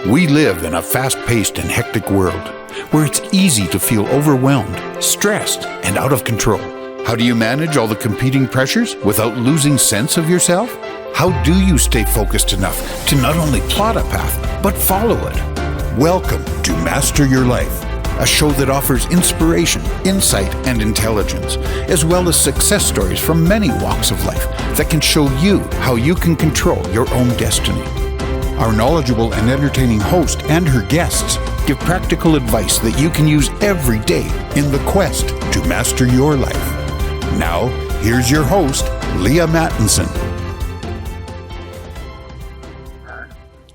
We live in a fast-paced and hectic world where it's easy to feel overwhelmed, stressed, and out of control. How do you manage all the competing pressures without losing sense of yourself? How do you stay focused enough to not only plot a path, but follow it? Welcome to Master Your Life, a show that offers inspiration, insight, and intelligence, as well as success stories from many walks of life that can show you how you can control your own destiny. Our knowledgeable and entertaining host and her guests give practical advice that you can use every day in the quest to master your life. Now, here's your host, Leaha Mattinson.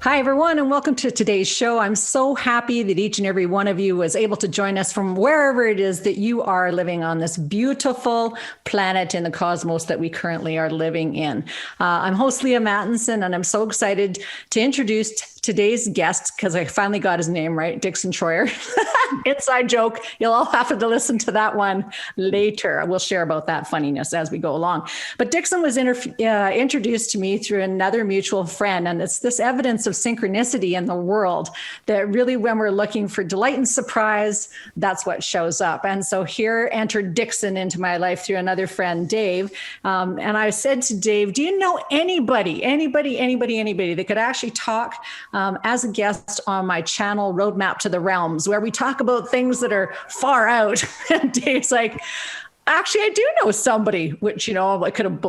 Hi, everyone, and welcome to today's show. I'm so happy that each and every one of you was able to join us from wherever it is that you are living on this beautiful planet in the cosmos that we currently are living in. I'm host Leaha Mattinson, and I'm so excited to introduce today's guest, because I finally got his name right, Dixon Troyer. Inside joke. You'll all have to listen to that one later. We'll share about that funniness as we go along. But Dixon was introduced to me through another mutual friend, and it's this evidence of synchronicity in the world that really, when we're looking for delight and surprise, that's what shows up. And so here entered Dixon into my life through another friend, Dave. And I said to Dave, do you know anybody that could actually talk as a guest on my channel, Roadmap to the Realms, where we talk about things that are far out? And Dave's like, actually, I do know somebody, which, could have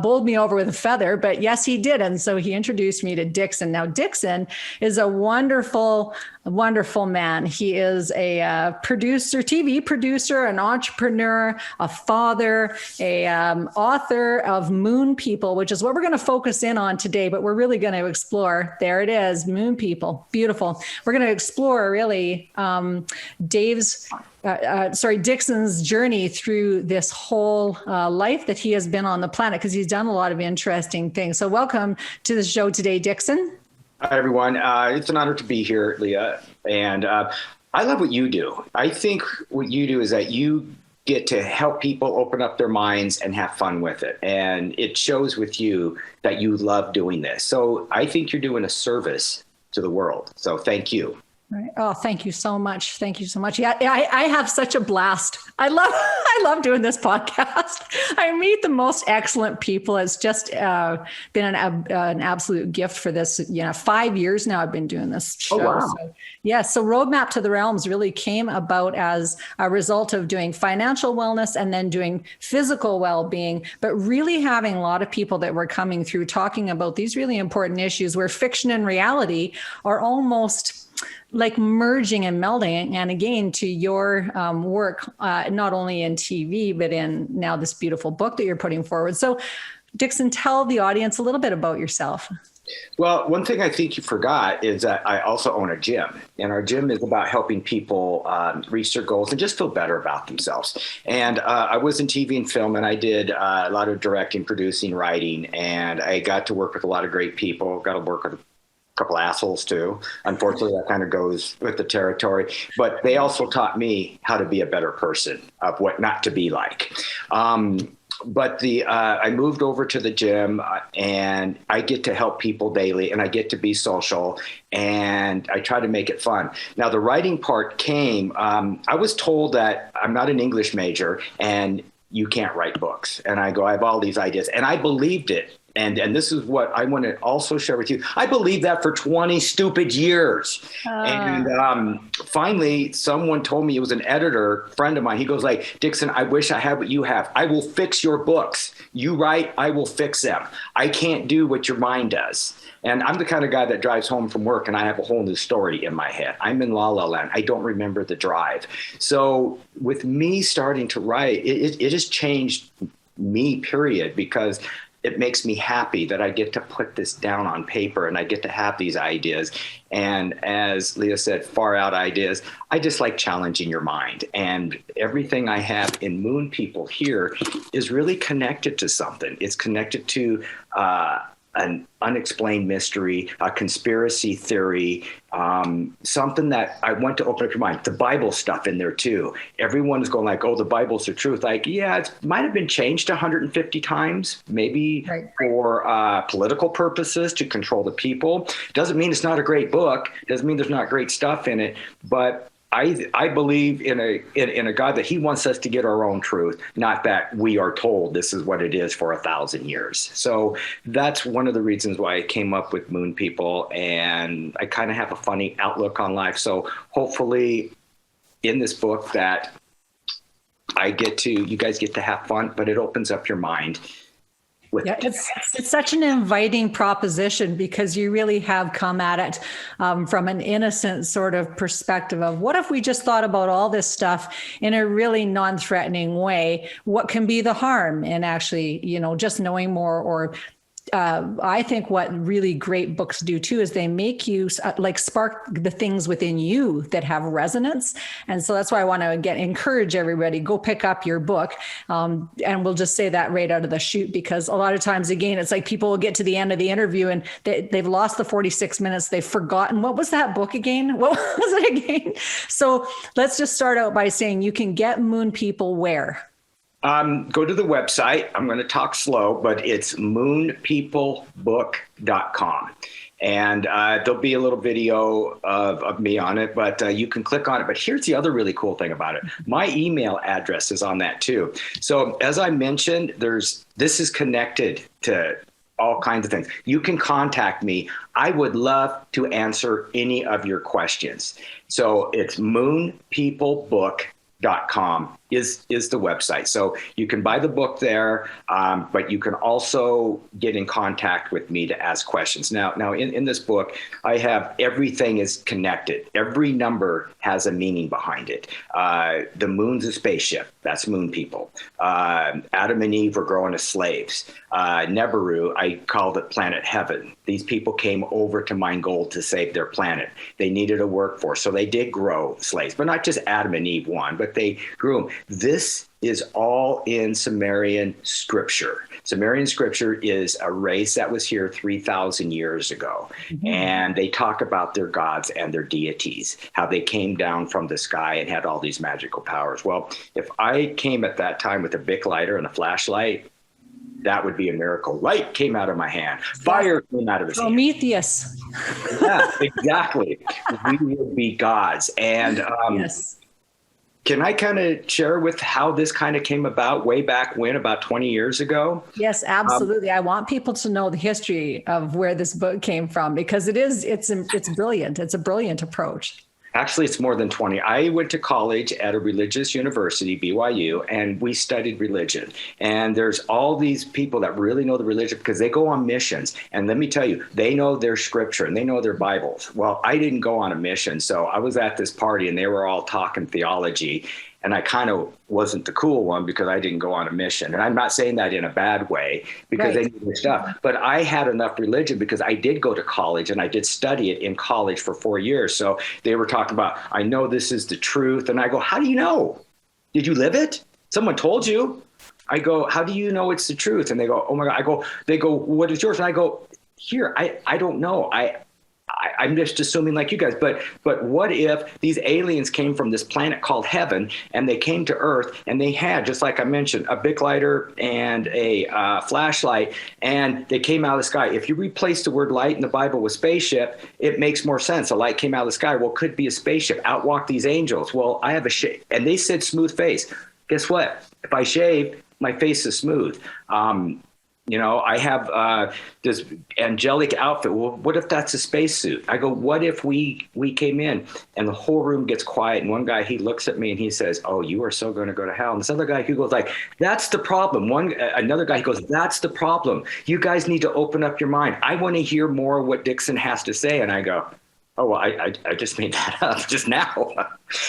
bowled me over with a feather, but yes, he did. And so he introduced me to Dixon. Now, Dixon is a wonderful man. He is a TV producer, an entrepreneur, a father, a author of Moon People, which is what we're going to focus in on today. But we're really going to explore, there it is, Moon People, beautiful. We're going to explore really Dixon's journey through this whole life that he has been on the planet, because he's done a lot of interesting things. So welcome to the show today, Dixon. Hi, everyone. It's an honor to be here, Leaha. And I love what you do. I think what you do is that you get to help people open up their minds and have fun with it. And it shows with you that you love doing this. So I think you're doing a service to the world. So thank you. Right. Oh, thank you so much. Thank you so much. Yeah, I have such a blast. I love doing this podcast. I meet the most excellent people. It's just been an absolute gift for this. 5 years now I've been doing this show. Oh, wow. So Roadmap to the Realms really came about as a result of doing financial wellness and then doing physical well-being, but really having a lot of people that were coming through talking about these really important issues where fiction and reality are almost like merging and melding. And again, to your work, not only in TV, but in now this beautiful book that you're putting forward. So Dixon, tell the audience a little bit about yourself. Well, one thing I think you forgot is that I also own a gym, and our gym is about helping people reach their goals and just feel better about themselves. And I was in TV and film, and I did a lot of directing, producing, writing, and I got to work with a lot of great people, got to work with couple assholes too. Unfortunately, that kind of goes with the territory. But they also taught me how to be a better person, of what not to be like. But I moved over to the gym, and I get to help people daily, and I get to be social, and I try to make it fun. Now, the writing part came. I was told that I'm not an English major, and you can't write books. And I go, I have all these ideas, and I believed it. And this is what I want to also share with you. I believed that for 20 stupid years. And finally, someone told me, it was an editor friend of mine. He goes like, Dixon, I wish I had what you have. I will fix your books. You write, I will fix them. I can't do what your mind does. And I'm the kind of guy that drives home from work and I have a whole new story in my head. I'm in La La Land. I don't remember the drive. So with me starting to write, it has changed me, period, because it makes me happy that I get to put this down on paper and I get to have these ideas. And as Leaha said, far out ideas. I just like challenging your mind. And everything I have in Moon People here is really connected to something. It's connected to a an unexplained mystery, a conspiracy theory, something that I want to open up your mind. The Bible stuff in there too. Everyone's going like, oh, the Bible's the truth. Like, yeah, it might have been changed 150 times, maybe for political purposes to control the people. Doesn't mean it's not a great book. Doesn't mean there's not great stuff in it. But I believe in a God that he wants us to get our own truth, not that we are told this is what it is for 1,000 years. So that's one of the reasons why I came up with Moon People, and I kind of have a funny outlook on life. So hopefully in this book that you guys get to have fun, but it opens up your mind. It's such an inviting proposition because you really have come at it from an innocent sort of perspective of what if we just thought about all this stuff in a really non-threatening way? What can be the harm in actually, just knowing more? Or I think what really great books do too is they make you spark the things within you that have resonance. And so that's why I want to encourage everybody, go pick up your book. And we'll just say that right out of the chute, because a lot of times, again, it's like people will get to the end of the interview and they've lost the 46 minutes. They've forgotten, what was that book again? What was it again? So let's just start out by saying you can get Moon People where? Go to the website. I'm going to talk slow, but it's moonpeoplebook.com. And there'll be a little video of me on it, but you can click on it. But here's the other really cool thing about it. My email address is on that too. So as I mentioned, this is connected to all kinds of things. You can contact me. I would love to answer any of your questions. So it's moonpeoplebook.com is the website. So you can buy the book there, but you can also get in contact with me to ask questions. Now in this book, I have everything is connected. Every number has a meaning behind it. The moon's a spaceship. That's Moon People. Adam and Eve were growing as slaves. Nibiru, I called it Planet Heaven. These people came over to mine gold to save their planet. They needed a workforce, so they did grow slaves, but not just Adam and Eve one, but they grew them. This is all in Sumerian scripture. Sumerian scripture is a race that was here 3,000 years ago. Mm-hmm. And they talk about their gods and their deities, how they came down from the sky and had all these magical powers. Well, if I came at that time with a Bic lighter and a flashlight, that would be a miracle. Light came out of my hand. Fire came out of his hand. Prometheus. Yeah, exactly. We would be gods. And yes. Can I kind of share with how this kind of came about way back when, about 20 years ago? Yes, absolutely. I want people to know the history of where this book came from, because it's brilliant. It's a brilliant approach. Actually, it's more than 20. I went to college at a religious university, BYU, and we studied religion. And there's all these people that really know the religion because they go on missions. And let me tell you, they know their scripture and they know their Bibles. Well, I didn't go on a mission. So I was at this party and they were all talking theology. And I kind of wasn't the cool one because I didn't go on a mission. And I'm not saying that in a bad way because they knew their stuff. But I had enough religion because I did go to college and I did study it in college for 4 years. So they were talking about, I know this is the truth. And I go, how do you know? Did you live it? Someone told you. I go, how do you know it's the truth? And they go, oh my God. They go, what is yours? And I go, here, I don't know. I'm just assuming like you guys, but what if these aliens came from this planet called Heaven and they came to Earth and they had, just like I mentioned, a Bic lighter and a flashlight, and they came out of the sky. If you replace the word light in the Bible with spaceship, it makes more sense. A light came out of the sky. Well, could be a spaceship. Out walk these angels. Well, I have a shave, and they said smooth face. Guess what? If I shave, my face is smooth. I have this angelic outfit. Well, what if that's a spacesuit? I go, what if we came in and the whole room gets quiet? And one guy, he looks at me and he says, oh, you are so going to go to hell. And this other guy who goes like, that's the problem. Another guy, he goes, that's the problem. You guys need to open up your mind. I want to hear more of what Dixon has to say. And I go, oh, well, I just made that up just now.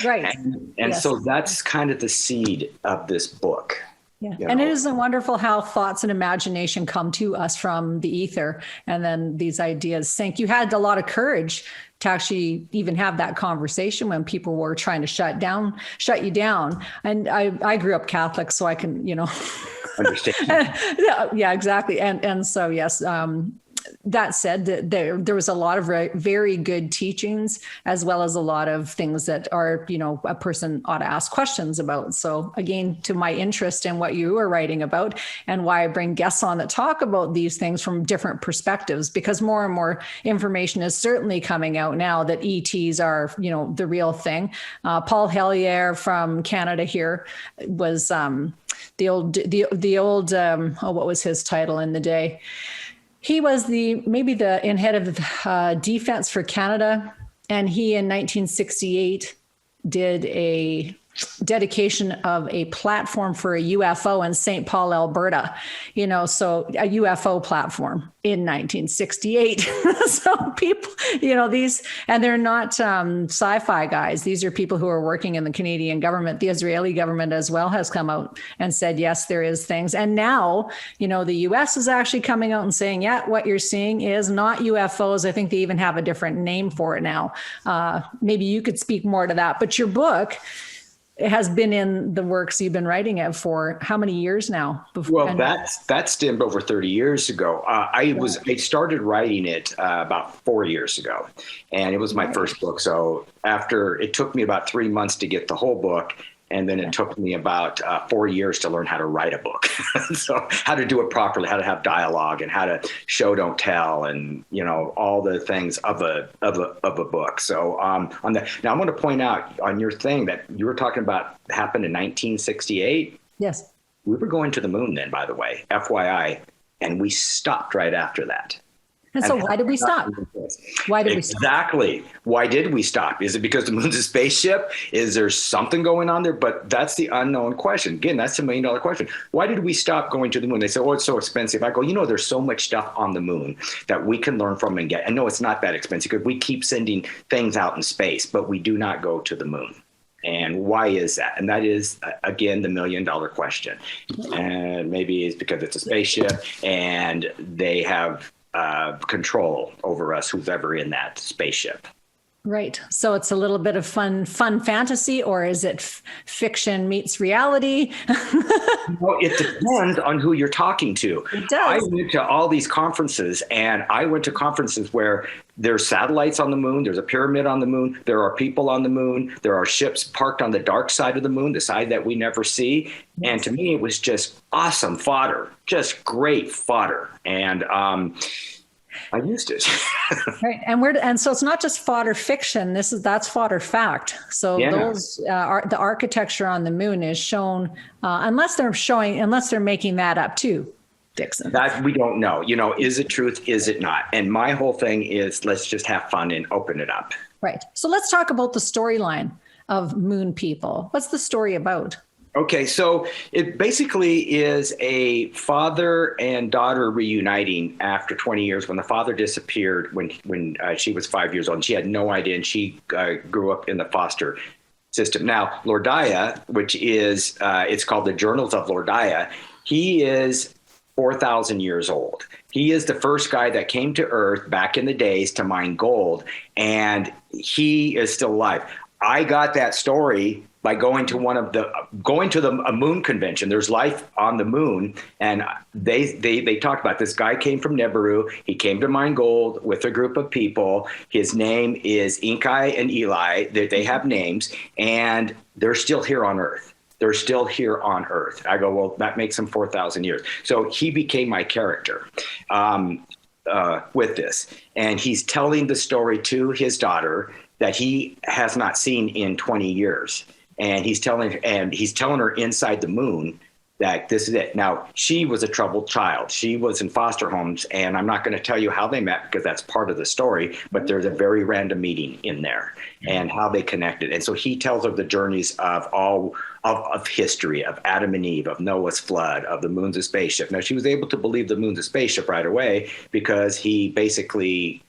Right. And yes. So that's kind of the seed of this book. Yeah. And it isn't wonderful how thoughts and imagination come to us from the ether, and then these ideas sink. You had a lot of courage to actually even have that conversation when people were trying to shut you down. And I grew up Catholic, so I can, understand. Yeah, exactly. And so, yes, that said, there was a lot of very good teachings, as well as a lot of things that are, a person ought to ask questions about. So again, to my interest in what you are writing about, and why I bring guests on that talk about these things from different perspectives, because more and more information is certainly coming out now that ETs are, the real thing. Paul Hellyer from Canada here was the old what was his title in the day? He was head of defense for Canada, and he in 1968 did a dedication of a platform for a UFO in St. Paul, Alberta, so a UFO platform in 1968. So people, these, and they're not sci-fi guys. These are people who are working in the Canadian government. The Israeli government as well has come out and said, yes, there is things. And now, the US is actually coming out and saying, yeah, what you're seeing is not UFOs. I think they even have a different name for it now. Maybe you could speak more to that, but your book, it has been in the works. You've been writing it for how many years now? Well, that stemmed over 30 years ago. I started writing it about 4 years ago, and it was my first book. So it took me about 3 months to get the whole book. And then it took me about 4 years to learn how to write a book. So how to do it properly, how to have dialogue, and how to show, don't tell, and all the things of a book. So now I want to point out on your thing that you were talking about happened in 1968. Yes. We were going to the moon then, by the way, FYI, and we stopped right after that. And so why did we stop? Why did we stop? Exactly. Why did we stop? Is it because the moon's a spaceship? Is there something going on there? But that's the unknown question. Again, that's $1 million question. Why did we stop going to the moon? They say, oh, it's so expensive. I go, there's so much stuff on the moon that we can learn from and get. And no, it's not that expensive because we keep sending things out in space, but we do not go to the moon. And why is that? And that is, again, the $1 million question. And maybe it's because it's a spaceship and they have control over us, who's ever in that spaceship. Right. So it's a little bit of fun fantasy, or is it fiction meets reality? Well, it depends on who you're talking to. It does. I went to all these conferences, and I went to conferences where there's satellites on the moon, there's a pyramid on the moon, there are people on the moon, there are ships parked on the dark side of the moon, the side that we never see. And to me, it was just awesome fodder, just great fodder. And I used it. Right. And so it's not just fodder fiction. That's fodder fact. So those the architecture on the moon is shown, unless they're making that up too, Dixon. That we don't know. Is it truth? Is it not? And my whole thing is, let's just have fun and open it up. Right. So let's talk about the storyline of Moon People. What's the story about? Okay, so it basically is a father and daughter reuniting after 20 years when the father disappeared when she was 5 years old, and she had no idea, and she grew up in the foster system. Now, 𝙑𝙗𝙤𝙪, which is, it's called the Journals of 𝙑𝙗𝙪, he is 4,000 years old. He is the first guy that came to Earth back in the days to mine gold, and he is still alive. I got that story by going to a moon convention. There's life on the moon, and they talked about this guy came from Nibiru. He came to mine gold with a group of people. His name is 𝘼𝙗𝙤𝙪 and Eli. They have names, and they're still here on Earth. They're still here on Earth. I go, well, that makes him 4,000 years. So he became my character with this, and he's telling the story to his daughter that he has not seen in 20 years. And he's telling her inside the moon that this is it. Now, she was a troubled child. She was in foster homes, and I'm not going to tell you how they met because that's part of the story, but there's a very random meeting in there and how they connected. And so he tells her the journeys of all of history, of Adam and Eve, of Noah's flood, of the moon's a spaceship. Now, she was able to believe the moon's a spaceship right away because he basically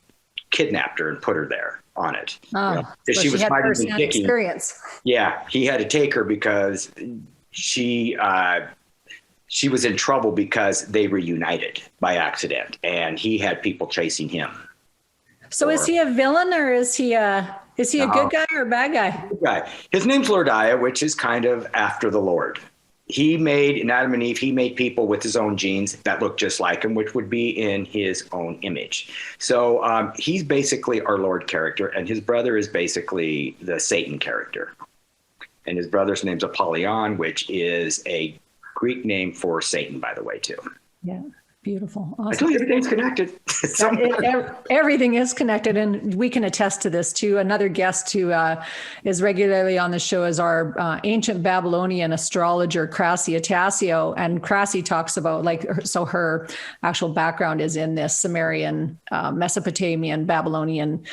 kidnapped her and put her there on it. Oh, so she was had fighting first-hand and kicking. experience. Yeah, he had to take her because she was in trouble because they reunited by accident, and he had people chasing him. So is he a villain, or is he a good guy or a bad guy? Right. His name's 𝙑𝙗𝙪𝙪, which is kind of after the Lord. in Adam and Eve, he made people with his own genes that look just like him, which would be in his own image. So he's basically our Lord character, and his brother is basically the Satan character. And his brother's name's Apollyon, which is a Greek name for Satan, by the way, too. Yeah. Beautiful. Awesome. I told you everything's connected. Everything is connected, and we can attest to this too. Another guest who is regularly on the show is our ancient Babylonian astrologer, 𝘼𝙗𝙤𝙀. And 𝘼𝙗 talks about her actual background is in this Sumerian, Mesopotamian, Babylonian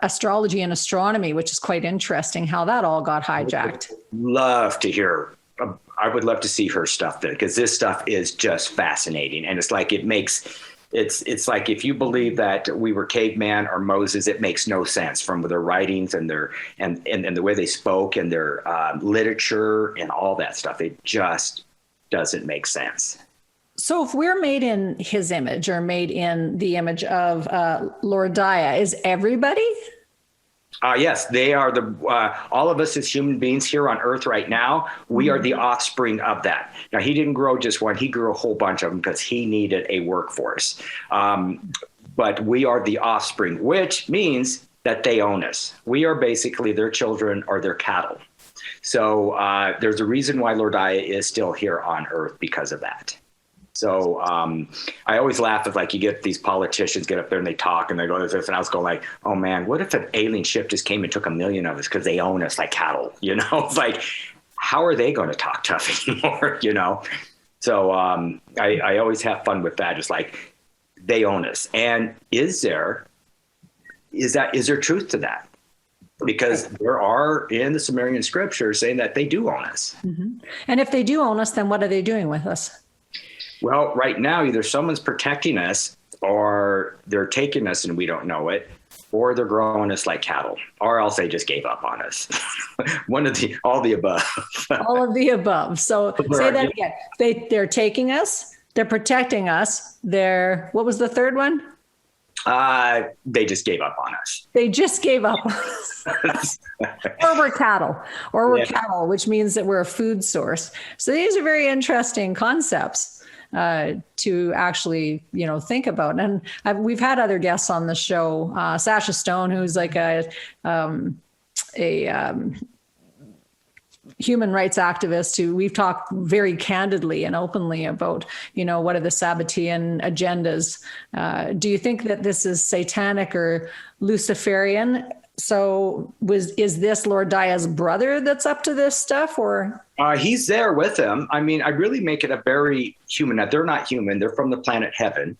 astrology and astronomy, which is quite interesting how that all got hijacked. Love to hear. I would love to see her stuff then, because this stuff is just fascinating. And it's like, it's like if you believe that we were caveman or Moses, it makes no sense from their writings and and the way they spoke and their literature and all that stuff. It just doesn't make sense. So if we're made in his image or made in the image of 𝘼𝙗𝙗, is everybody? Yes, they are all of us as human beings here on Earth right now. We are the offspring of that. Now, he didn't grow just one; he grew a whole bunch of them because he needed a workforce. But we are the offspring, which means that they own us. We are basically their children or their cattle. So there's a reason why 𝘼𝙗𝙗 is still here on Earth because of that. So I always laugh at, like, you get these politicians get up there and they talk and they go this, and I was going like, oh man, what if an alien ship just came and took 1 million of us because they own us like cattle? You know, it's like, how are they going to talk tough anymore? You know, so I always have fun with that. Just like, they own us, and is there truth to that? Because there are in the Sumerian scriptures saying that they do own us. Mm-hmm. And if they do own us, then what are they doing with us? Well, right now, either someone's protecting us or they're taking us and we don't know it, or they're growing us like cattle, or else they just gave up on us. All the above. All of the above. So say that again. They're taking us, they're protecting us. What was the third one? They just gave up on us. They just gave up on us. Or we're cattle, cattle, which means that we're a food source. So these are very interesting concepts to actually, think about. And we've had other guests on the show, Sasha Stone, who's like a human rights activist who we've talked very candidly and openly about, what are the Sabbatean agendas? Do you think that this is satanic or Luciferian? So is this 𝘼𝙗𝙗's brother that's up to this stuff, or? He's there with them. I mean, I really make it a very human. They're not human. They're from the planet Heaven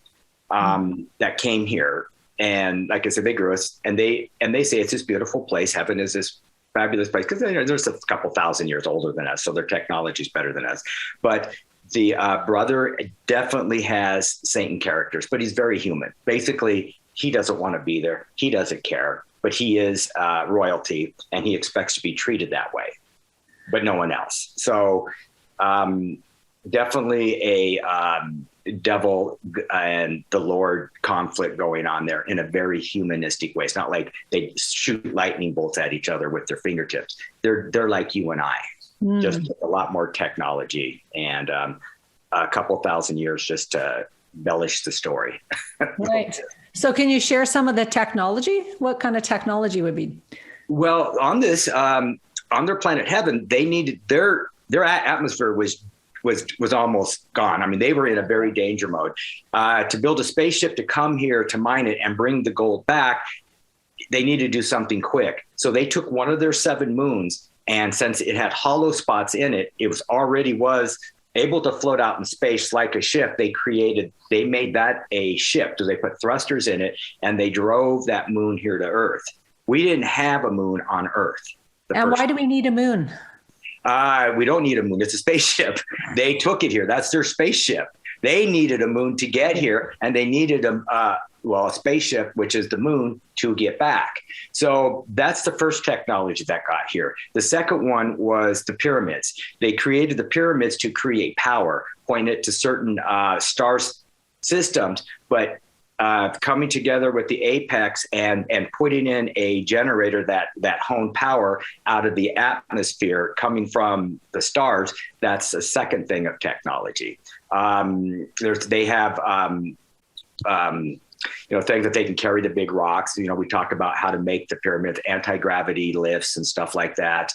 that came here. And like I said, they grew us, and they say it's this beautiful place. Heaven is this fabulous place because they're just a couple thousand years older than us. So their technology is better than us. But the brother definitely has Satan characters, but he's very human. Basically, he doesn't want to be there. He doesn't care. But he is royalty, and he expects to be treated that way, but no one else. So definitely a devil and the Lord conflict going on there in a very humanistic way. It's not like they shoot lightning bolts at each other with their fingertips. They're like you and I, just with a lot more technology and a couple thousand years just to embellish the story. Right. So can you share some of the technology? What kind of technology would be? Well, on this, on their planet Heaven, they needed their atmosphere was almost gone. I mean, they were in a very danger mode. To build a spaceship to come here to mine it and bring the gold back, they needed to do something quick. So they took one of their 7 moons, and since it had hollow spots in it, it was able to float out in space like a ship. They made that a ship. So they put thrusters in it, and they drove that moon here to Earth. We didn't have a moon on Earth. And why do we need a moon? We don't need a moon. It's a spaceship. They took it here. That's their spaceship. They needed a moon to get here, and they needed a spaceship, which is the moon, to get back. So that's the first technology that got here. The second one was the pyramids. They created the pyramids to create power, point it to certain star systems, but coming together with the apex and putting in a generator that honed power out of the atmosphere coming from the stars, that's a second thing of technology. They have things that they can carry the big rocks. We talk about how to make the pyramids, anti-gravity lifts and stuff like that.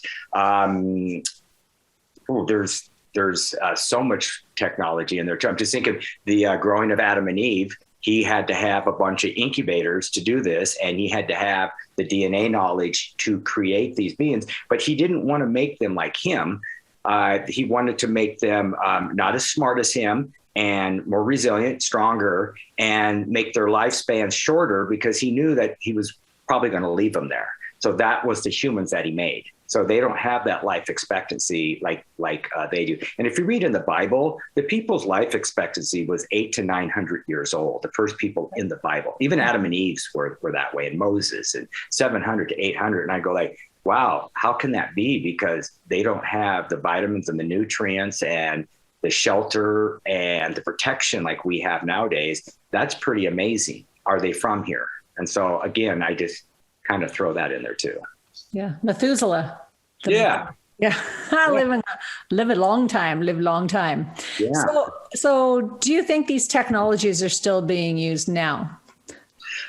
There's so much technology in there too. I'm just thinking the growing of Adam and Eve. He had to have a bunch of incubators to do this, and he had to have the DNA knowledge to create these beings. But he didn't want to make them like him. He wanted to make them not as smart as him and more resilient, stronger, and make their lifespan shorter because he knew that he was probably going to leave them there. So that was the humans that he made. So they don't have that life expectancy like they do. And if you read in the Bible, the people's life expectancy was 800 to 900 years old. The first people in the Bible, even Adam and Eve's were that way, and Moses, and 700 to 800. And I go like, wow, how can that be? Because they don't have the vitamins and the nutrients and the shelter and the protection like we have nowadays. That's pretty amazing. Are they from here? And so again, I just kind of throw that in there too. Yeah. Methuselah. Yeah. Live a long time. Yeah. So do you think these technologies are still being used now?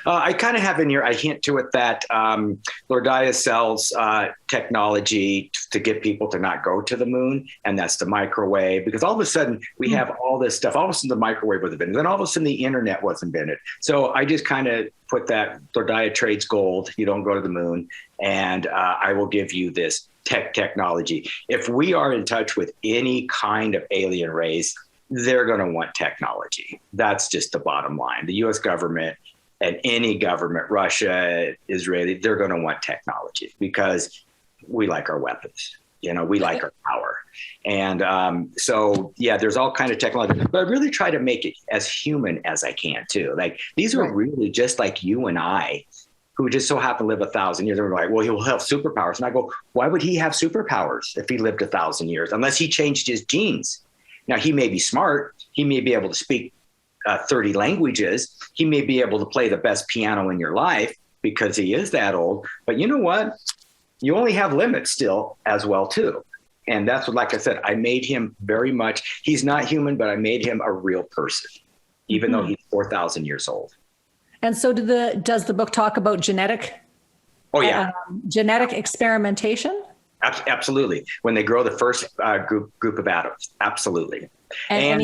I kind of have in here, I hint to it that 𝙗𝙗𝙤𝙪 sells technology to get people to not go to the moon, and that's the microwave, because all of a sudden we have all this stuff. All of a sudden the microwave was invented, then all of a sudden the internet was invented. So I just kind of put that 𝙗𝙗𝙤𝙪 trades gold. You don't go to the moon, and I will give you this technology. If we are in touch with any kind of alien race, they're going to want technology. That's just the bottom line. The U.S. government and any government, Russia, Israeli, they're going to want technology because we like our weapons. We like our power. And so, yeah, there's all kinds of technology, but I really try to make it as human as I can too. Like these are really just like you and I, who just so happen to live 1,000 years. And we're like, well, he'll have superpowers. And I go, why would he have superpowers if he lived 1,000 years? Unless he changed his genes. Now, he may be smart. He may be able to speak 30 languages. He may be able to play the best piano in your life because he is that old. But you know what? You only have limits still as well, too. And that's what, like I said, I made him very much. He's not human, but I made him a real person, even though he's 4,000 years old. And so does the book talk about genetic? Oh, yeah. Genetic experimentation? Absolutely. When they grow the first group of atoms. Absolutely. And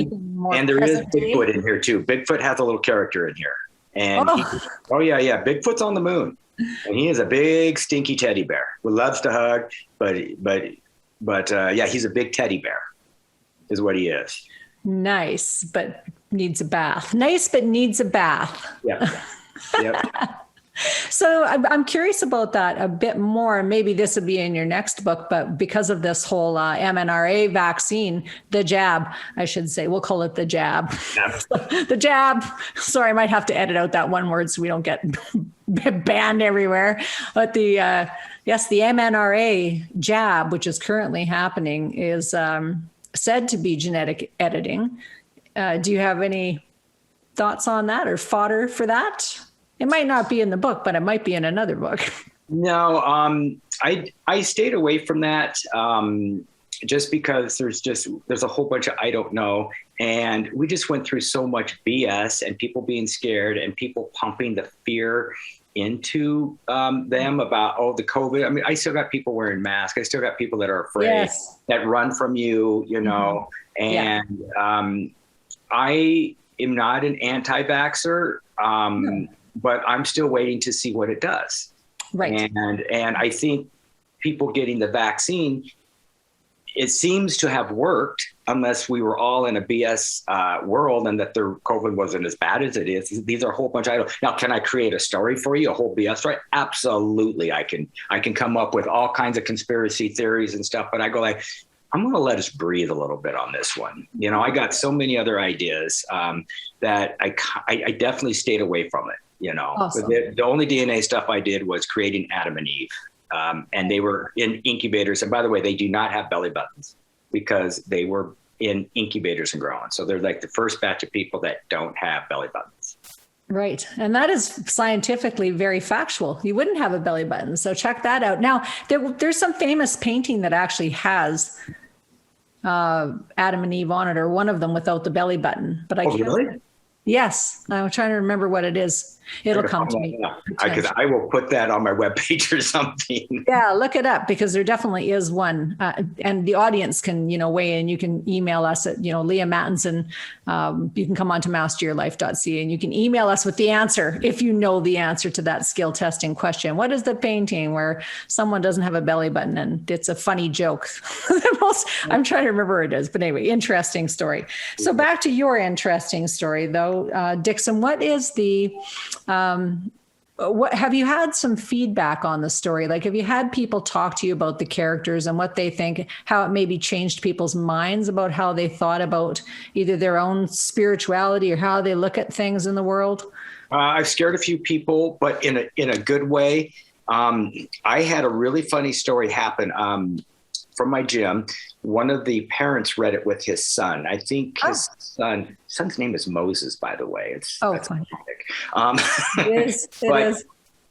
there is Bigfoot in here too. Bigfoot has a little character in here. And yeah. Bigfoot's on the moon. And he is a big stinky teddy bear who loves to hug, but yeah, he's a big teddy bear is what he is. Nice, but needs a bath. Nice, but needs a bath. Yeah. Yep. So I'm curious about that a bit more. Maybe this would be in your next book, but because of this whole mRNA vaccine, the jab, I should say, we'll call it the jab. The jab. Sorry, I might have to edit out that one word so we don't get banned everywhere. But the mRNA jab, which is currently happening, is said to be genetic editing. Do you have any thoughts on that or fodder for that? It might not be in the book, but it might be in another book. No, I stayed away from that just because there's a whole bunch of I don't know. And we just went through so much BS and people being scared and people pumping the fear into them about, the COVID. I mean, I still got people wearing masks. I still got people that are afraid, that run from you, and I am not an anti-vaxxer. But I'm still waiting to see what it does. Right. And I think people getting the vaccine, it seems to have worked unless we were all in a BS world and that the COVID wasn't as bad as it is. These are a whole bunch of Now, can I create a story for you, a whole BS story? Absolutely. I can come up with all kinds of conspiracy theories and stuff, but I go like, I'm going to let us breathe a little bit on this one. I got so many other ideas that I definitely stayed away from it. Awesome. The only DNA stuff I did was creating Adam and Eve. And they were in incubators. And by the way, they do not have belly buttons because they were in incubators and growing. So they're like the first batch of people that don't have belly buttons. Right. And that is scientifically very factual. You wouldn't have a belly button. So check that out. Now, there's some famous painting that actually has Adam and Eve on it, or one of them without the belly button. But I can't. Really? Yes. I'm trying to remember what it is. It'll come to me. I will put that on my webpage or something. Yeah, look it up, because there definitely is one. And the audience can, weigh in. You can email us at, Leaha Mattinson. You can come on to masteryourlife.ca and you can email us with the answer if you know the answer to that skill testing question. What is the painting where someone doesn't have a belly button and it's a funny joke? I'm trying to remember where it is. But anyway, interesting story. So back to your interesting story, though, Dixon, what is the... what have you had some feedback on the story? Like, have you had people talk to you about the characters and what they think, how it maybe changed people's minds about how they thought about either their own spirituality or how they look at things in the world? I've scared a few people, but in a good way. I had a really funny story happen from my gym. One of the parents read it with his son. I think his son's name is Moses, by the way. That's funny. It is.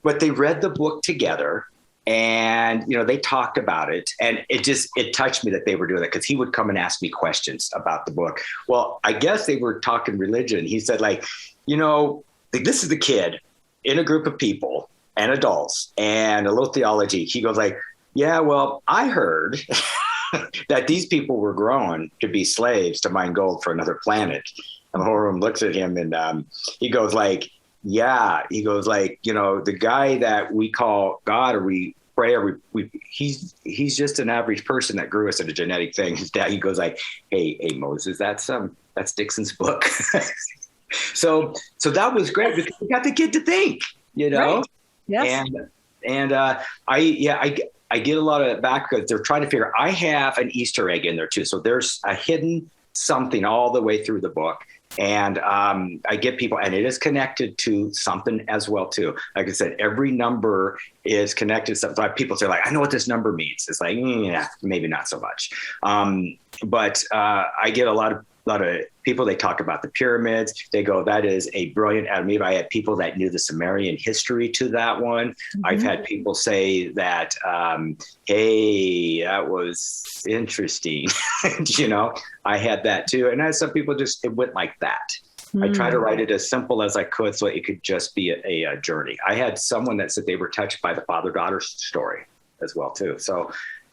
But they read the book together, and they talked about it, and it touched me that they were doing that, because he would come and ask me questions about the book. Well, I guess they were talking religion. He said, this is the kid in a group of people and adults and a little theology. He goes like, yeah, well, I heard that these people were grown to be slaves to mine gold for another planet. And the whole room looks at him, and he goes like, yeah, he goes like, the guy that we call God, or we pray, or he's just an average person that grew us in a genetic thing. His dad, he goes like, hey, Moses, that's Dixon's book. So that was great, because we got the kid to think, Right. Yes. And I get a lot of back, because they're trying to figure, I have an Easter egg in there too. So there's a hidden something all the way through the book. And I get people, and it is connected to something as well too. Like I said, every number is connected to something. Like people say, like, I know what this number means. It's like, yeah, maybe not so much. But I get a lot of people, they talk about the pyramids. They go, that is a brilliant Adam and Eve. I had people that knew the Sumerian history to that one. Mm-hmm. I've had people say that, hey, that was interesting. I had that too. And I had some people it went like that. Mm-hmm. I try to write it as simple as I could, so it could just be a journey. I had someone that said they were touched by the father-daughter story as well too. So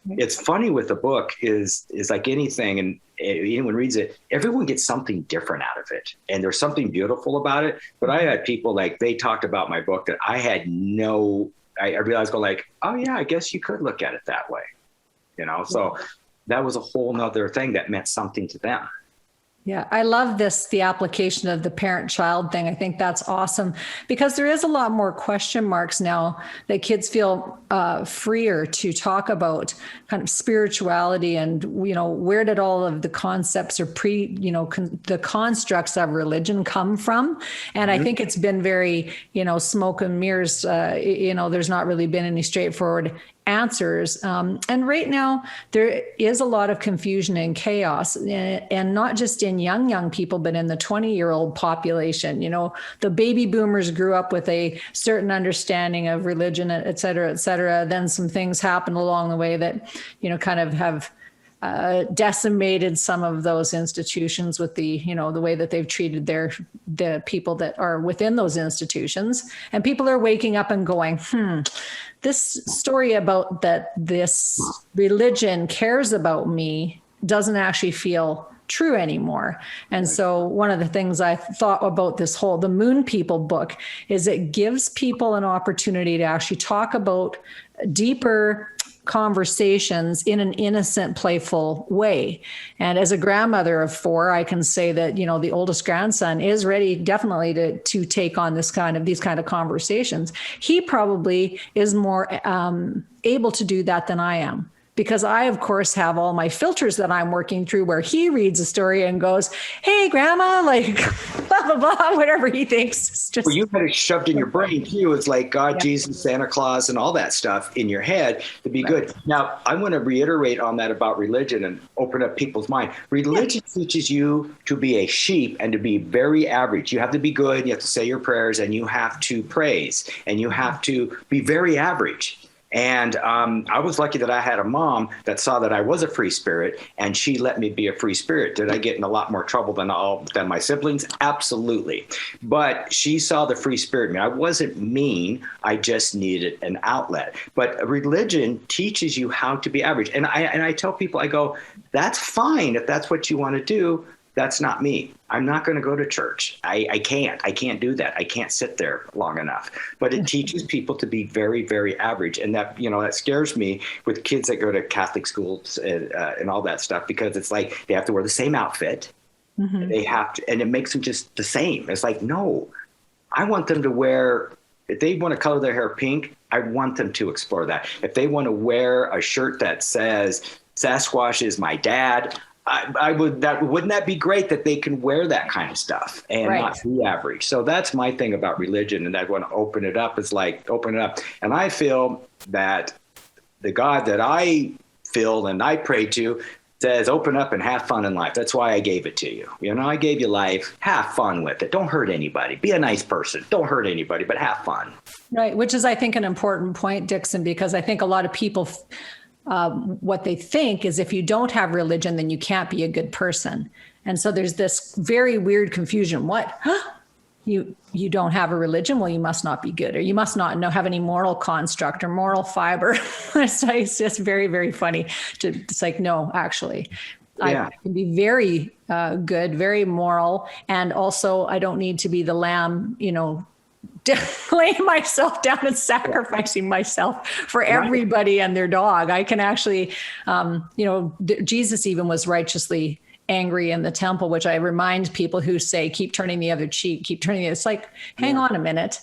it's funny with the book is like anything, and anyone reads it, everyone gets something different out of it. And there's something beautiful about it. But I had people, like, they talked about my book that I had I realized, go like, oh yeah, I guess you could look at it that way. So that was a whole nother thing that meant something to them. Yeah, I love the application of the parent-child thing. I think that's awesome, because there is a lot more question marks now that kids feel freer to talk about kind of spirituality and, where did all of the concepts or the constructs of religion come from? And I think it's been very, smoke and mirrors. There's not really been any straightforward answers. And right now there is a lot of confusion and chaos, and not just in young people, but in the 20-year-old population. The baby boomers grew up with a certain understanding of religion, et cetera, et cetera. Then some things happened along the way that, kind of have decimated some of those institutions with the way that they've treated the people that are within those institutions. And people are waking up and going, this story about that this religion cares about me doesn't actually feel true anymore. And so one of the things I thought about the Moon People book is it gives people an opportunity to actually talk about deeper conversations in an innocent, playful way. And as a grandmother of 4, I can say that, the oldest grandson is ready definitely to take on these kind of conversations. He probably is more able to do that than I am. because I, of course, have all my filters that I'm working through where he reads a story and goes, hey, grandma, like blah, blah, blah, whatever he thinks. It's just, well, you had it shoved in your brain too. It's like God, Yeah. Jesus, Santa Claus, and all that stuff in your head to be good. Now, I want to reiterate on that about religion and open up people's mind. Religion teaches you to be a sheep and to be very average. You have to be good. You have to say your prayers, and you have to praise, and you have to be very average. And I was lucky that I had a mom that saw that I was a free spirit, and she let me be a free spirit. Did I get in a lot more trouble than my siblings? Absolutely. But she saw the free spirit in me. I wasn't mean. I just needed an outlet. But religion teaches you how to be average. And I tell people, I go, that's fine if that's what you want to do. That's not me. I'm not going to go to church. I can't do that. I can't sit there long enough. But it teaches people to be very, very average. And that, that scares me with kids that go to Catholic schools and all that stuff, because it's like they have to wear the same outfit. Mm-hmm. They have to, and it makes them just the same. It's like, no, I want them to wear, if they want to color their hair pink, I want them to explore that. If they want to wear a shirt that says Sasquatch is my dad, wouldn't that be great that they can wear that kind of stuff and not be average? So that's my thing about religion, and I want to open it up. It's like, open it up. And I feel that the God that I feel and I pray to says, open up and have fun in life. That's why I gave it to you. I gave you life. Have fun with it. Don't hurt anybody. Be a nice person. Don't hurt anybody, but have fun. Right. Which is, I think, an important point, Dixon, because I think a lot of people what they think is if you don't have religion, then you can't be a good person. And so there's this very weird confusion. What? You don't have a religion? Well, you must not be good, or you must not have any moral construct or moral fiber. It's just very, very funny. It's like, no, actually, I can be very good, very moral. And also I don't need to be the lamb, laying myself down and sacrificing myself for everybody and their dog. I can actually, Jesus even was righteously angry in the temple, which I remind people who say, keep turning the other cheek, keep turning the other. It's like, hang on a minute.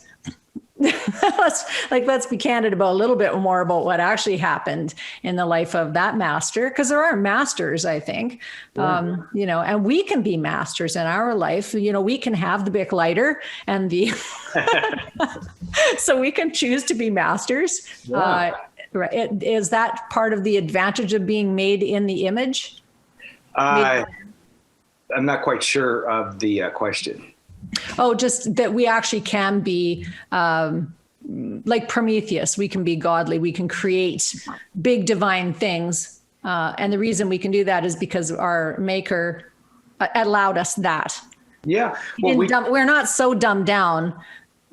Let's be candid about a little bit more about what actually happened in the life of that master, because there are masters, I think, and we can be masters in our life. We can have the Bic lighter and the, so we can choose to be masters. Yeah. Is that part of the advantage of being made in the image? I'm not quite sure of the question. Oh, just that we actually can be like Prometheus. We can be godly. We can create big divine things. And the reason we can do that is because our maker allowed us that. Yeah. Well, we're not so dumbed down.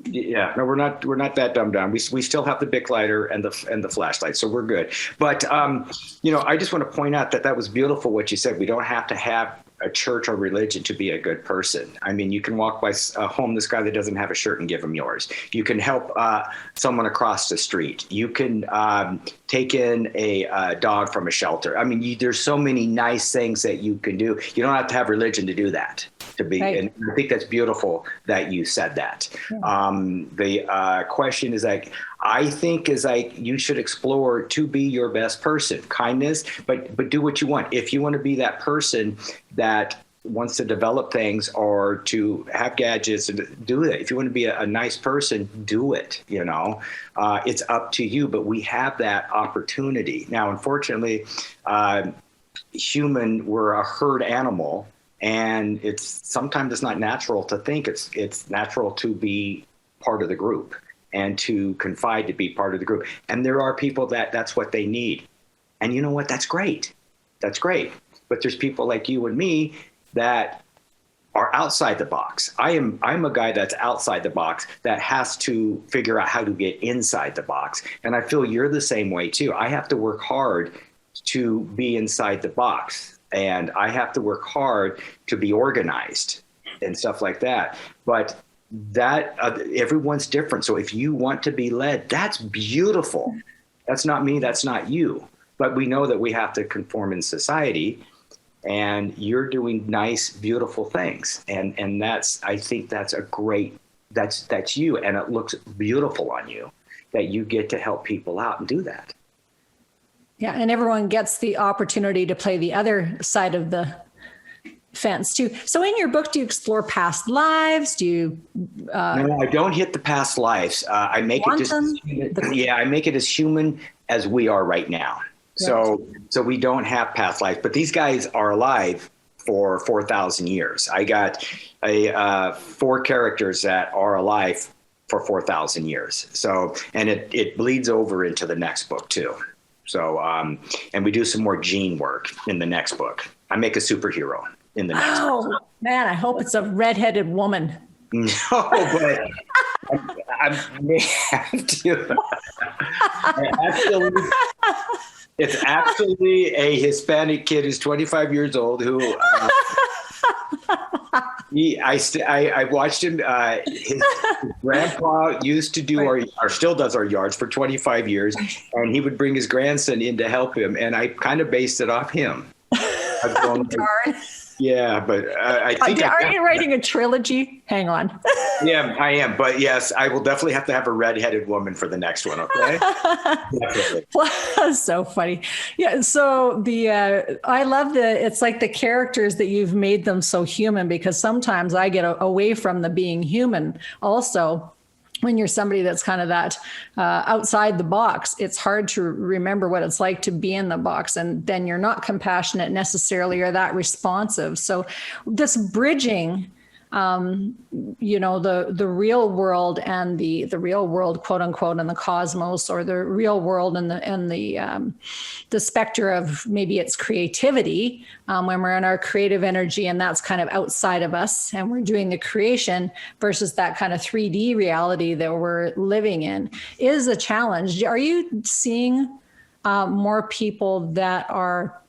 Yeah, no, we're not that dumbed down. We still have the Bic lighter and the flashlight, so we're good. But I just want to point out that was beautiful what you said. We don't have to have a church or religion to be a good person. I mean, you can walk by a homeless guy that doesn't have a shirt and give him yours. You can help someone across the street. You can take in a dog from a shelter. I mean, there's so many nice things that you can do. You don't have to have religion to do that. Right. And I think that's beautiful that you said that. Yeah. The question is I think you should explore to be your best person, kindness, but do what you want. If you want to be that person that wants to develop things or to have gadgets, and do it. If you want to be a nice person, do it. It's up to you, but we have that opportunity. Now, unfortunately, we're a herd animal. And sometimes it's not natural to think. It's natural to be part of the group and to confide to be part of the group. And there are people that's what they need. And you know what? That's great. That's great. But there's people like you and me that are outside the box. I'm a guy that's outside the box that has to figure out how to get inside the box. And I feel you're the same way too. I have to work hard to be inside the box. And I have to work hard to be organized and stuff like that. But that everyone's different. So if you want to be led, that's beautiful. That's not me. That's not you. But we know that we have to conform in society. And you're doing nice, beautiful things. And I think that's that's you. And it looks beautiful on you that you get to help people out and do that. Yeah. And everyone gets the opportunity to play the other side of the fence too. So in your book, do you explore past lives? Do you? No, I don't hit the past lives. I make it just, I make it as human as we are right now. So we don't have past lives, but these guys are alive for 4,000 years. I got 4 characters that are alive for 4,000 years. So, and it bleeds over into the next book too. So, and we do some more gene work in the next book. I make a superhero in the next book. Oh man, I hope it's a redheaded woman. No, but I may have to. It's actually a Hispanic kid who's 25 years old who I watched him. His grandpa used to do or still does our yards for 25 years, and he would bring his grandson in to help him, and I kind of based it off him. Darn. Yeah, but I think. Are you writing a trilogy? Hang on. Yeah, I am. But yes, I will definitely have to have a redheaded woman for the next one. Okay. Definitely. That's so funny. Yeah. So I love it's like the characters that you've made them so human, because sometimes I get away from the being human also. When you're somebody that's kind of that outside the box, it's hard to remember what it's like to be in the box. And then you're not compassionate necessarily or that responsive. So this bridging, the real world and the real world, quote unquote, and the cosmos, or the real world and the specter of maybe it's creativity, when we're in our creative energy and that's kind of outside of us and we're doing the creation, versus that kind of 3D reality that we're living in, is a challenge. Are you seeing more people that are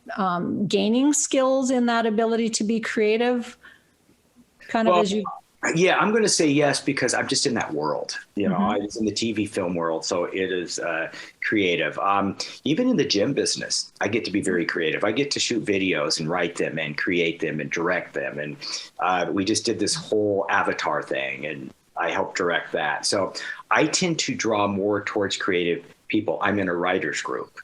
gaining skills in that ability to be creative? Yeah, I'm going to say yes, because I'm just in that world. I was in the TV film world, so it is creative. Even in the gym business, I get to be very creative. I get to shoot videos and write them and create them and direct them. And we just did this whole Avatar thing, and I helped direct that. So I tend to draw more towards creative people. I'm in a writer's group,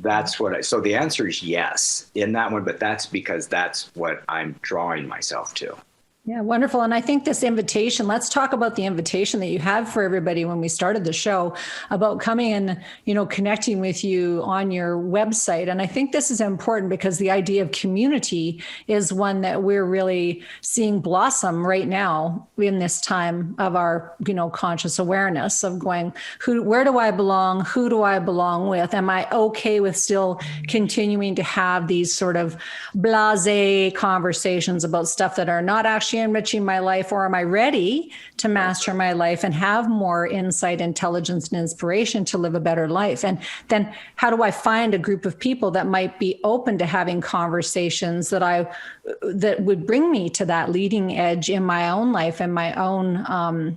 that's what so the answer is yes in that one, but that's because that's what I'm drawing myself to. Yeah, wonderful. And I think this invitation, let's talk about the invitation that you have for everybody when we started the show about coming and, connecting with you on your website. And I think this is important because the idea of community is one that we're really seeing blossom right now in this time of our, conscious awareness of going, where do I belong? Who do I belong with? Am I okay with still continuing to have these sort of blasé conversations about stuff that are not actually enriching my life, or am I ready to master my life and have more insight, intelligence, and inspiration to live a better life? And then how do I find a group of people that might be open to having conversations that would bring me to that leading edge in my own life and my own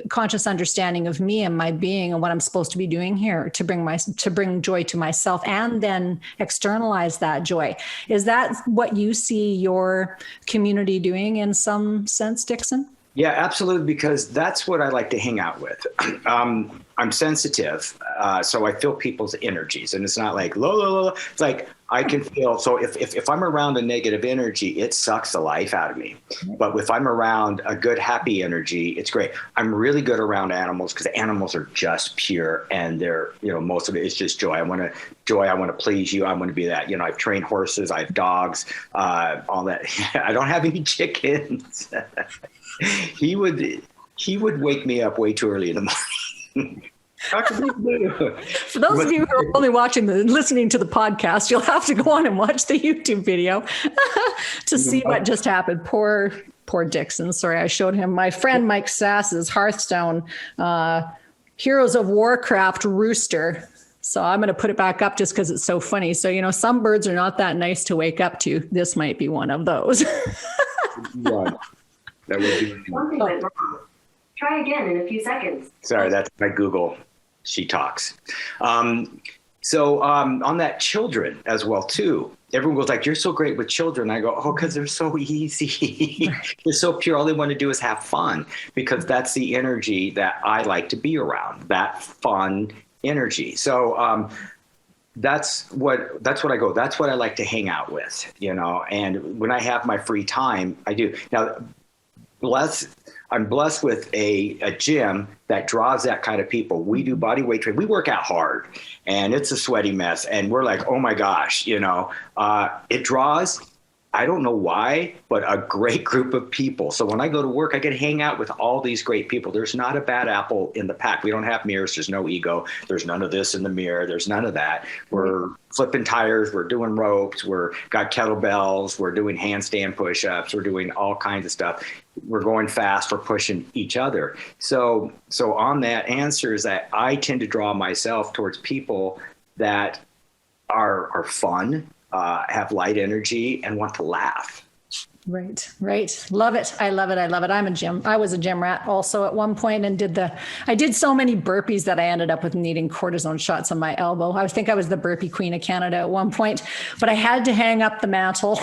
conscious understanding of me and my being and what I'm supposed to be doing here to bring joy to myself and then externalize that joy. Is that what you see your community doing in some sense, Dixon? Yeah, absolutely, because that's what I like to hang out with. I'm sensitive, so I feel people's energies, and it's not like, la, la, la. It's like I can feel. So if I'm around a negative energy, it sucks the life out of me. But if I'm around a good, happy energy, it's great. I'm really good around animals because animals are just pure, and they're, most of it is just joy. I want to please you. I want to be that. I've trained horses. I have dogs. All that. I don't have any chickens. He would wake me up way too early in the morning. For those of you who are only listening to the podcast, you'll have to go on and watch the YouTube video to see what just happened. Poor Dixon. Sorry, I showed him my friend Mike Sass's Hearthstone Heroes of Warcraft rooster. So I'm going to put it back up just because it's so funny. So, some birds are not that nice to wake up to. This might be one of those. Right. That would be something went wrong. Try again in a few seconds. Sorry, that's my Google. She talks. So on that children as well, too. Everyone goes like, you're so great with children. I go, oh, because they're so easy. They're so pure. All they want to do is have fun, because that's the energy that I like to be around, that fun energy. So that's what I go. That's what I like to hang out with, And when I have my free time, I do. Now, I'm blessed with a gym that draws that kind of people. We do body weight training. We work out hard, and it's a sweaty mess. And we're like, oh my gosh, it draws. I don't know why, but a great group of people. So when I go to work, I get to hang out with all these great people. There's not a bad apple in the pack. We don't have mirrors. There's no ego. There's none of this in the mirror. There's none of that. We're flipping tires. We're doing ropes. We're got kettlebells. We're doing handstand push-ups. We're doing all kinds of stuff. We're going fast. We're pushing each other. So on that answer is that I tend to draw myself towards people that are fun, have light energy, and want to laugh. Right. Love it. I love it. I was a gym rat also at one point and I did so many burpees that I ended up with needing cortisone shots on my elbow. I think I was the burpee queen of Canada at one point, but I had to hang up the mantle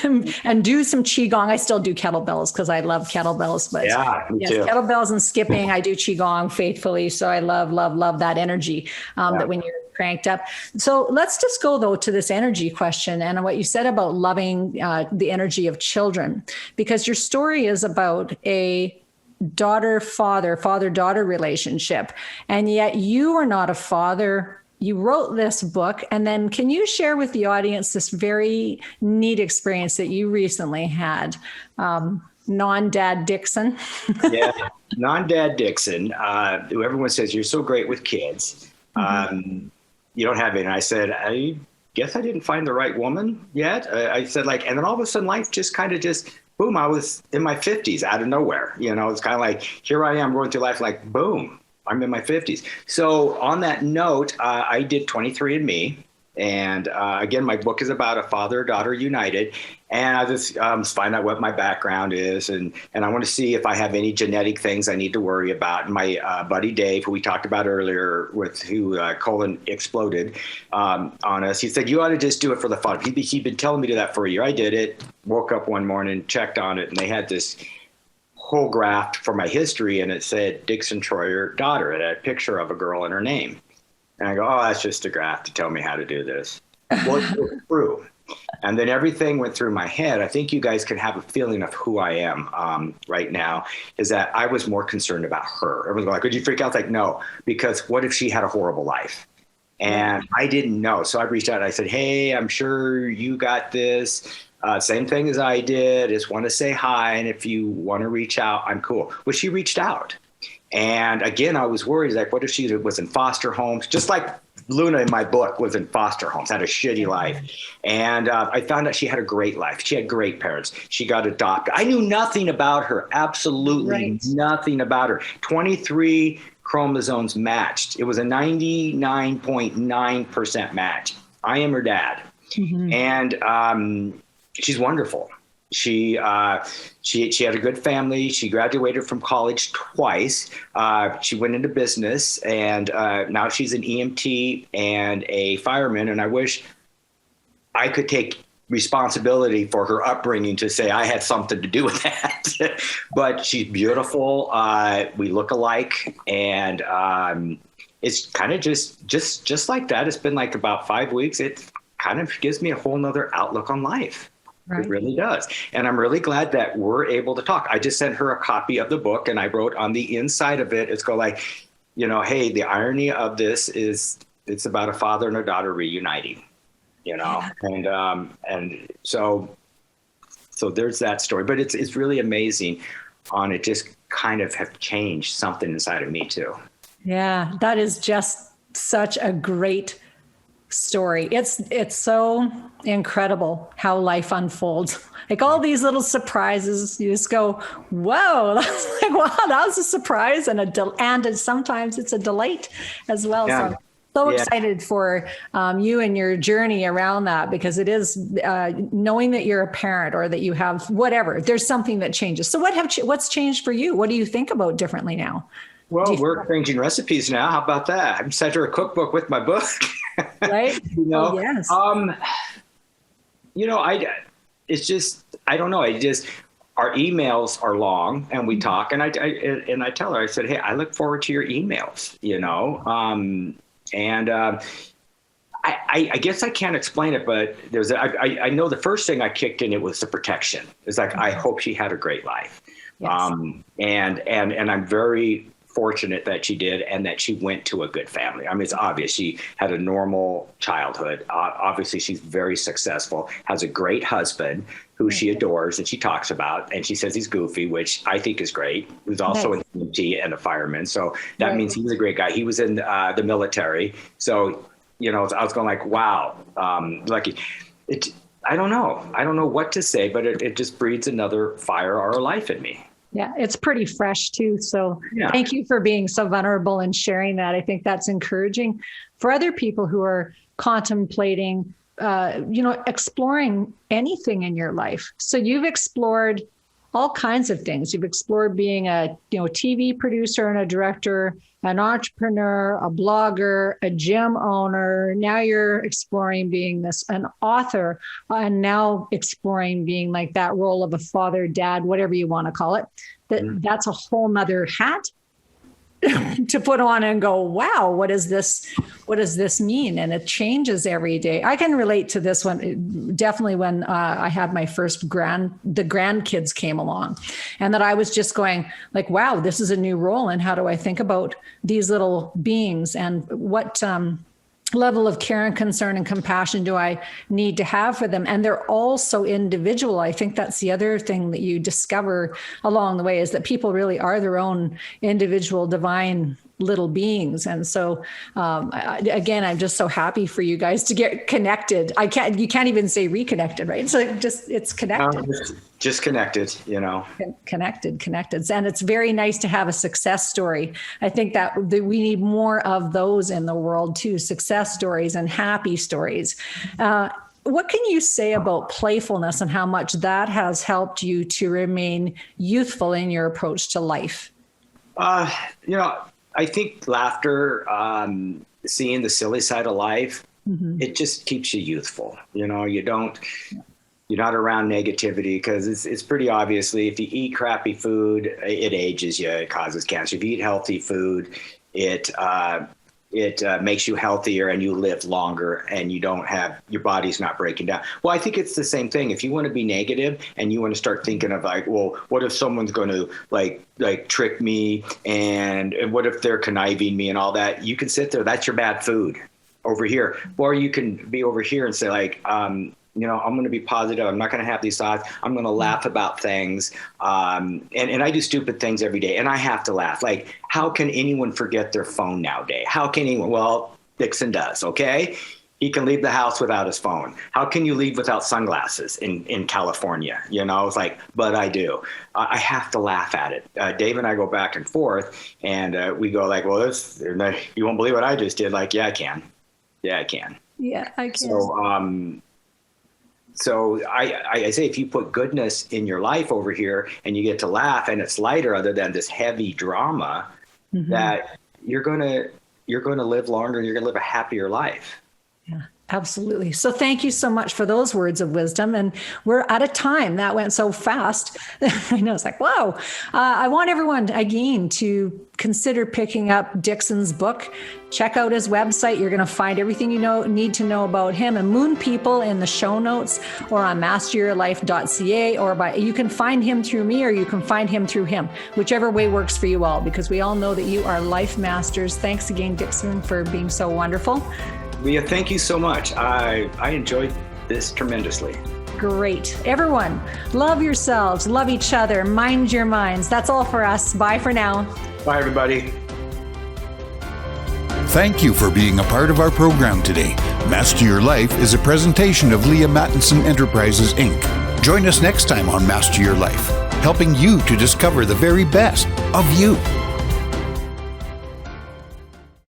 and do some Qigong. I still do kettlebells because I love kettlebells, but me too. Kettlebells and skipping. I do Qigong faithfully. So I love that energy that when you're cranked up. So let's just go though to this energy question and what you said about loving the energy of children, because your story is about a father-daughter relationship. And yet you are not a father. You wrote this book. And then can you share with the audience this very neat experience that you recently had? Non-dad Dixon. Non-dad Dixon, who everyone says, you're so great with kids. You don't have it. And I said, I guess I didn't find the right woman yet. I said and then all of a sudden life just kind of boom, I was in my 50s out of nowhere. It's kind of like, here I am going through life, like, boom, I'm in my 50s. So on that note, I did 23andMe. And again, my book is about a father-daughter united. And I just find out what my background is. And I want to see if I have any genetic things I need to worry about. And my buddy Dave, who we talked about earlier, who colon exploded on us, he said, you ought to just do it for the fun. He'd been telling me to do that for a year. I did it, woke up one morning, checked on it, and they had this whole graph for my history. And it said Dixon Troyer, daughter. It had a picture of a girl and her name. And I go, oh, that's just a graph to tell me how to do this. Well, it's true. And then everything went through my head. I think you guys can have a feeling of who I am right now, is that I was more concerned about her. Everyone's like, could you freak out? It's like, no, because what if she had a horrible life? And I didn't know. So I reached out and I said, hey, I'm sure you got this. Same thing as I did. Just want to say hi. And if you want to reach out, I'm cool. Well, she reached out. And again, I was worried, like, what if she was in foster homes? Just like Luna in my book was in foster homes, had a shitty life. And I found out she had a great life. She had great parents. She got adopted. I knew nothing about her, absolutely nothing about her. 23 chromosomes matched. It was a 99.9% match. I am her dad. And she's wonderful. She had a good family. She graduated from college twice. She went into business, and now she's an EMT and a fireman. And I wish I could take responsibility for her upbringing to say I had something to do with that. But she's beautiful. We look alike, and it's kind of just like that. It's been like about 5 weeks. It kind of gives me a whole nother outlook on life. Right. It really does. And I'm really glad that we're able to talk. I just sent her a copy of the book, and I wrote on the inside of it, it's go like, hey, the irony of this is it's about a father and a daughter reuniting, and so there's that story. But it's really amazing on it just kind of have changed something inside of me too. Yeah, that is just such a great story. It's so incredible how life unfolds. Like all these little surprises, you just go, whoa, that's like, wow, that was a surprise and sometimes it's a delight as well. Yeah. So excited for you and your journey around that, because it is knowing that you're a parent or that you have whatever, there's something that changes. So what's changed for you? What do you think about differently now? Well, we're changing recipes now. How about that? I'm sent her a cookbook with my book. Right? Oh, yes. It's just, I don't know. Our emails are long and we talk, and I tell her, I said, hey, I look forward to your emails, And I guess I can't explain it, but I know the first thing I kicked in, it was the protection. It's like, I hope she had a great life. Yes. And I'm very fortunate that she did, and that she went to a good family. I mean, it's obvious she had a normal childhood. Obviously, she's very successful, has a great husband who she adores and she talks about, and she says he's goofy, which I think is great. Who's also in the EMT and a fireman. So that means he's a great guy. He was in the military. So, you know, I was going like, wow, lucky. I don't know. I don't know what to say, but it just breeds another fire or life in me. Yeah, it's pretty fresh too. So thank you for being so vulnerable and sharing that. I think that's encouraging for other people who are contemplating, exploring anything in your life. So you've explored all kinds of things. You've explored being a TV producer and a director, an entrepreneur, a blogger, a gym owner. Now you're exploring being an author, and now exploring being like that role of a father, dad, whatever you want to call it. That's a whole nother hat to put on and go, wow, what does this mean? And it changes every day. I can relate to this one definitely when I had my first the grandkids came along, and that I was just going like, wow, this is a new role. And how do I think about these little beings, and what level of care and concern and compassion do I need to have for them? And they're all so individual. I think that's the other thing that you discover along the way, is that people really are their own individual divine little beings. And so, again, I'm just so happy for you guys to get connected. You can't even say reconnected, right? So it's connected. Just connected, Connected. And it's very nice to have a success story. I think that we need more of those in the world too, success stories and happy stories. What can you say about playfulness and how much that has helped you to remain youthful in your approach to life? I think laughter, seeing the silly side of life, it just keeps you youthful. You're not around negativity, because it's pretty obviously, if you eat crappy food, it ages you, it causes cancer. If you eat healthy food, it makes you healthier and you live longer, and your body's not breaking down. Well, I think it's the same thing. If you want to be negative and you want to start thinking of like, well, what if someone's going to like trick me, and what if they're conniving me and all that? You can sit there. That's your bad food over here. Or you can be over here and say like, I'm going to be positive. I'm not going to have these thoughts. I'm going to laugh about things. And I do stupid things every day, and I have to laugh. Like, how can anyone forget their phone nowadays? How can anyone? Well, Dixon does. Okay. He can leave the house without his phone. How can you leave without sunglasses in California? It's like, but I do. I have to laugh at it. Dave and I go back and forth, and we go like, well, you won't believe what I just did. Like, yeah, I can. Yeah, I can. Yeah, I can. So I say, if you put goodness in your life over here and you get to laugh, and it's lighter other than this heavy drama, that you're going to live longer, and you're going to live a happier life. Yeah, absolutely. So thank you so much for those words of wisdom. And we're out of time. That went so fast. I know, it's like, whoa. I want everyone, again, to consider picking up Dixon's book. Check out his website. You're going to find everything you need to know about him, and Moon People in the show notes, or on masteryourlife.ca, or you can find him through me, or you can find him through him, whichever way works for you all, because we all know that you are life masters. Thanks again, Dixon, for being so wonderful. Leah, thank you so much. I enjoyed this tremendously. Great. Everyone, love yourselves, love each other, mind your minds. That's all for us. Bye for now. Bye, everybody. Thank you for being a part of our program today. Master Your Life is a presentation of Leaha Mattinson Enterprises, Inc. Join us next time on Master Your Life, helping you to discover the very best of you.